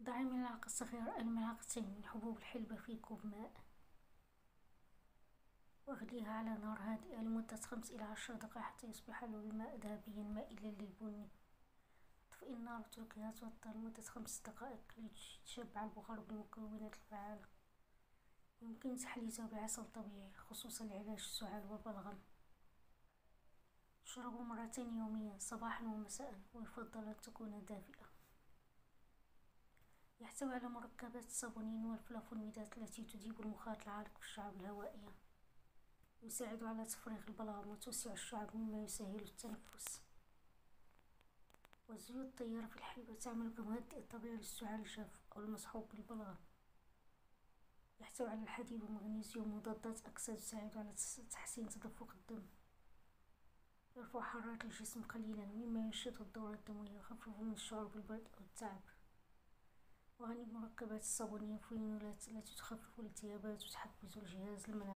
ضعي ملعقة صغيرة الملعقتين من حبوب الحلبة في كوب ماء، واغليها على نار هادئة لمدة 5 إلى 10 دقائق حتى يصبح لون الماء ذهبيا مائلا للبني. اطفئي النار واتركيها تتوضأ لمدة 5 دقائق لتشبع البخار بالمكونات الفعالة. يمكن تحليته بعسل طبيعي خصوصا لعلاج السعال والبلغم. اشربوا 2 يوميا صباحا ومساء، ويفضل أن تكون دافئة. يحتوي على مركبات الصابونين والفلافونيدات التي تذيب المخاط العالق في الشعب الهوائية. يساعد على تفريغ البلغم وتوسيع الشعب مما يسهل التنفس. والزيوت الطيارة في الحلبة تعمل كمهدئ طبيعي للسعال الجاف أو المصحوب بالبلغم. يحتوي على الحديد والمغنيسيوم ومضادات أكسدة تساعد على تحسين تدفق الدم. يرفع حرارة الجسم قليلا مما ينشط الدورة الدموية ويخفف من الشعور بالبرد أو التعب. وغني بمركبات الصابونية والفينولات التي تخفف الالتهابات وتحفز الجهاز المناعي.